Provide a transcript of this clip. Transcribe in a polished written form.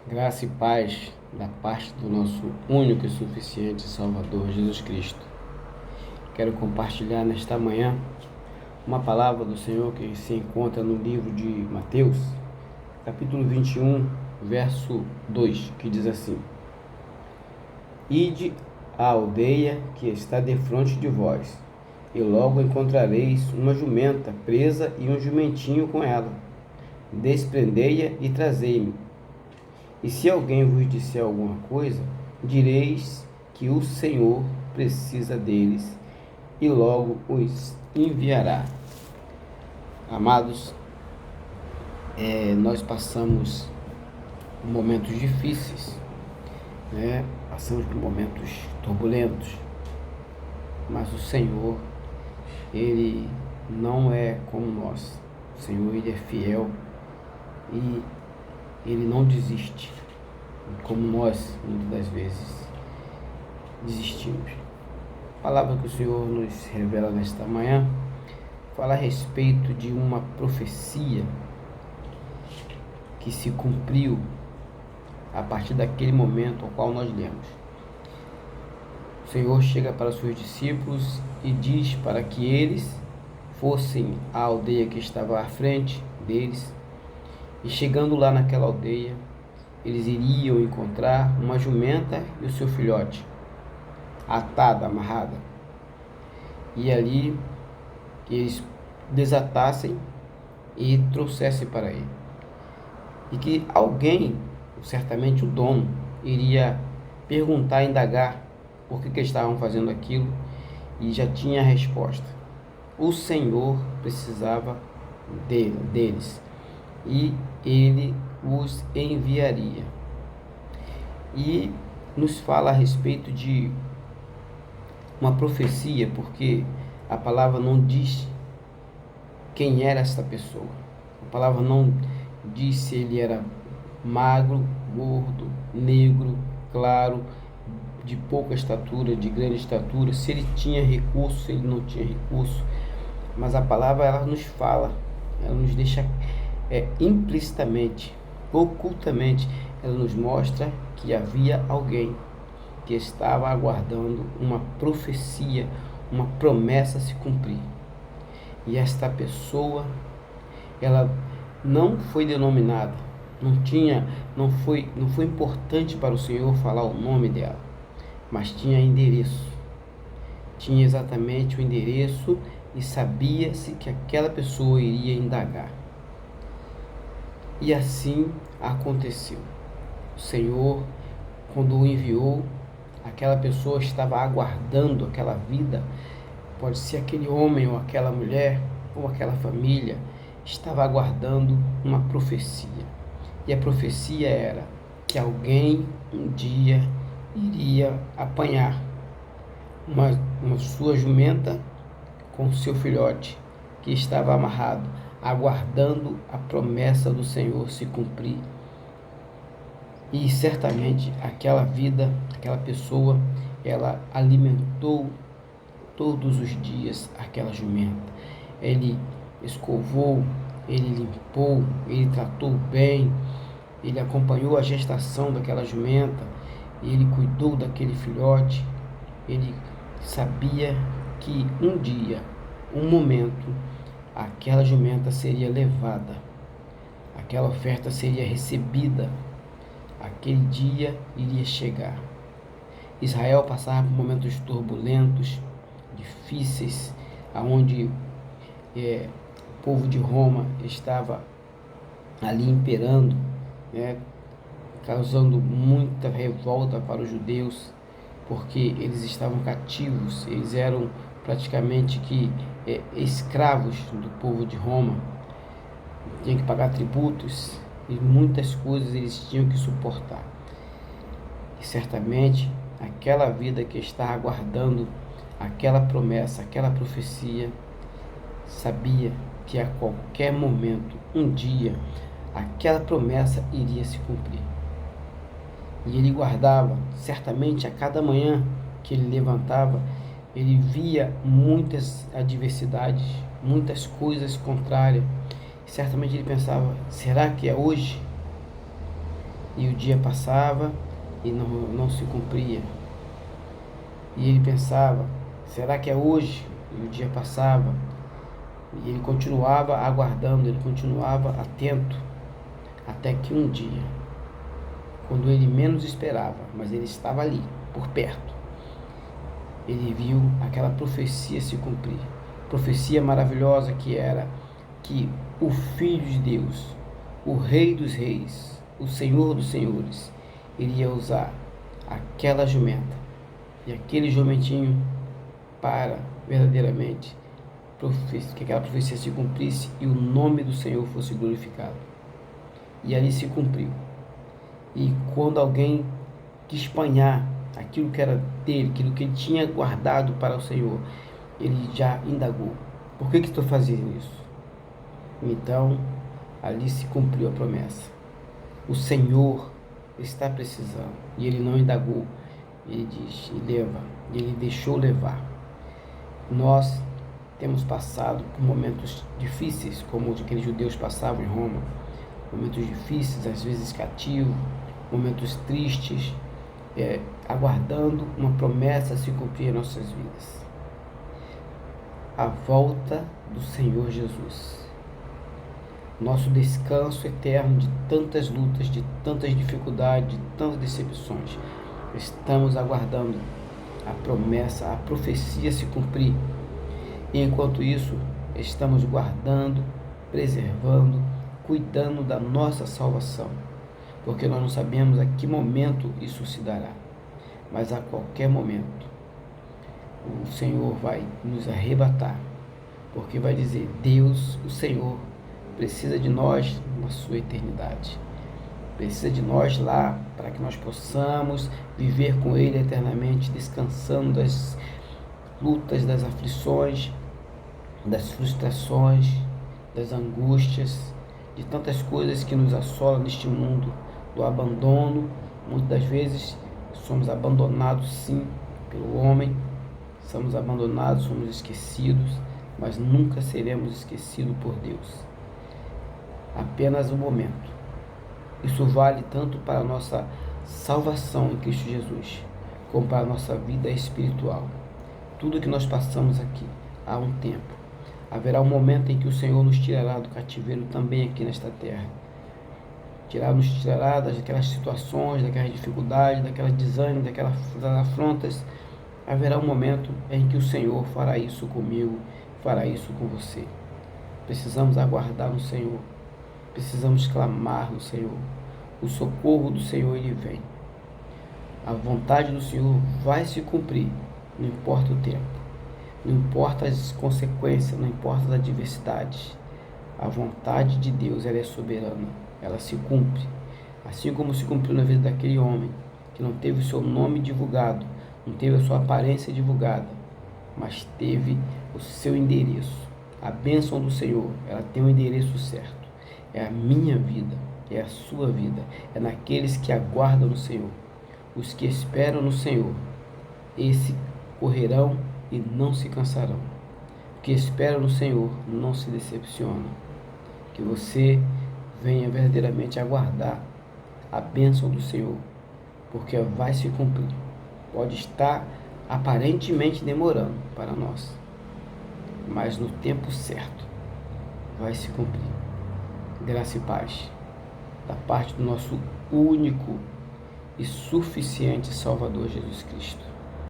Graça e paz da parte do nosso único e suficiente Salvador Jesus Cristo. Quero compartilhar nesta manhã uma palavra do Senhor que se encontra no livro de Mateus, capítulo 21, verso 2, que diz assim: Ide à aldeia que está defronte de vós, e logo encontrareis uma jumenta presa e um jumentinho com ela. Desprendei-a e trazei-me. E se alguém vos disser alguma coisa, direis que o Senhor precisa deles e logo os enviará. Amados, nós passamos por momentos difíceis, passamos por momentos turbulentos, mas o Senhor, Ele não é como nós. O Senhor, Ele é fiel e Ele não desiste, como nós, muitas das vezes, desistimos. A palavra que o Senhor nos revela nesta manhã fala a respeito de uma profecia que se cumpriu a partir daquele momento ao qual nós lemos. O Senhor chega para os seus discípulos e diz para que eles fossem à aldeia que estava à frente deles. E chegando lá naquela aldeia, eles iriam encontrar uma jumenta e o seu filhote, atada, amarrada. E ali que eles desatassem e trouxessem para ele. E que alguém, certamente o dono, iria perguntar, indagar por que estavam fazendo aquilo, e já tinha a resposta. O Senhor precisava deles. E ele os enviaria. E nos fala a respeito de uma profecia, porque a palavra não diz quem era esta pessoa. A palavra não diz se ele era magro, gordo, negro, claro, de pouca estatura, de grande estatura, se ele tinha recurso, se ele não tinha recurso. Mas a palavra, ela nos fala, ela nos deixa implicitamente, ocultamente, ela nos mostra que havia alguém que estava aguardando uma profecia, uma promessa a se cumprir. E esta pessoa, ela não foi denominada, não foi importante para o Senhor falar o nome dela, mas tinha endereço. Tinha exatamente o endereço e sabia-se que aquela pessoa iria indagar. E assim aconteceu. O Senhor, quando o enviou, aquela pessoa estava aguardando aquela vida, pode ser aquele homem ou aquela mulher ou aquela família, estava aguardando uma profecia. E a profecia era que alguém um dia iria apanhar uma sua jumenta com seu filhote que estava amarrado, aguardando a promessa do Senhor se cumprir. E certamente aquela vida, aquela pessoa, ela alimentou todos os dias aquela jumenta. Ele escovou, ele limpou, ele tratou bem, ele acompanhou a gestação daquela jumenta, ele cuidou daquele filhote. Ele sabia que um dia, um momento, aquela jumenta seria levada, aquela oferta seria recebida, aquele dia iria chegar. Israel passava por momentos turbulentos, difíceis, onde o povo de Roma estava ali imperando, causando muita revolta para os judeus, porque eles estavam cativos, eles eram praticamente escravos do povo de Roma, tinham que pagar tributos e muitas coisas eles tinham que suportar. E certamente aquela vida que está aguardando aquela promessa, aquela profecia, sabia que a qualquer momento, um dia, aquela promessa iria se cumprir. E ele guardava, certamente a cada manhã que ele levantava, ele via muitas adversidades, muitas coisas contrárias. Certamente ele pensava, será que é hoje? E o dia passava e não se cumpria. E ele pensava, será que é hoje? E o dia passava e ele continuava aguardando, ele continuava atento, até que um dia, quando ele menos esperava, mas ele estava ali, por perto, ele viu aquela profecia se cumprir. Profecia maravilhosa que era que o Filho de Deus, o Rei dos Reis, o Senhor dos Senhores, iria usar aquela jumenta e aquele jumentinho para verdadeiramente que aquela profecia se cumprisse e o nome do Senhor fosse glorificado. E ali se cumpriu. E quando alguém quis espanhar aquilo que era dele, aquilo que ele tinha guardado para o Senhor, ele já indagou: por que estou fazendo isso? Então, ali se cumpriu a promessa. O Senhor está precisando. E ele não indagou. Ele diz, leva. E ele deixou levar. Nós temos passado por momentos difíceis, como aqueles judeus passavam em Roma. Momentos difíceis, às vezes cativos, momentos tristes, aguardando uma promessa se cumprir em nossas vidas. A volta do Senhor Jesus. Nosso descanso eterno de tantas lutas, de tantas dificuldades, de tantas decepções. Estamos aguardando a promessa, a profecia se cumprir. E enquanto isso, estamos guardando, preservando, cuidando da nossa salvação. Porque nós não sabemos a que momento isso se dará. Mas a qualquer momento, o Senhor vai nos arrebatar. Porque vai dizer, Deus, o Senhor, precisa de nós na sua eternidade. Precisa de nós lá para que nós possamos viver com Ele eternamente, descansando das lutas, das aflições, das frustrações, das angústias, de tantas coisas que nos assolam neste mundo, do abandono. Muitas das vezes somos abandonados sim pelo homem, somos abandonados, somos esquecidos, mas nunca seremos esquecidos por Deus. Apenas um momento. Isso vale tanto para a nossa salvação em Cristo Jesus, como para a nossa vida espiritual. Tudo que nós passamos aqui, há um tempo. Haverá um momento em que o Senhor nos tirará do cativeiro também aqui nesta terra. Nos tirará daquelas situações, daquelas dificuldades, daquelas desânimos, daquelas afrontas. Haverá um momento em que o Senhor fará isso comigo, fará isso com você. Precisamos aguardar no Senhor. Precisamos clamar no Senhor. O socorro do Senhor, Ele vem. A vontade do Senhor vai se cumprir, não importa o tempo, não importa as consequências, não importa as adversidades. A vontade de Deus, ela é soberana, ela se cumpre. Assim como se cumpriu na vida daquele homem, que não teve o seu nome divulgado, não teve a sua aparência divulgada, mas teve o seu endereço. A bênção do Senhor, ela tem um endereço certo. É a minha vida, é a sua vida, é naqueles que aguardam no Senhor. Os que esperam no Senhor, esses correrão e não se cansarão. Os que esperam no Senhor não se decepcionam. Que você venha verdadeiramente aguardar a bênção do Senhor, porque vai se cumprir. Pode estar aparentemente demorando para nós, mas no tempo certo vai se cumprir. Graça e paz da parte do nosso único e suficiente Salvador Jesus Cristo.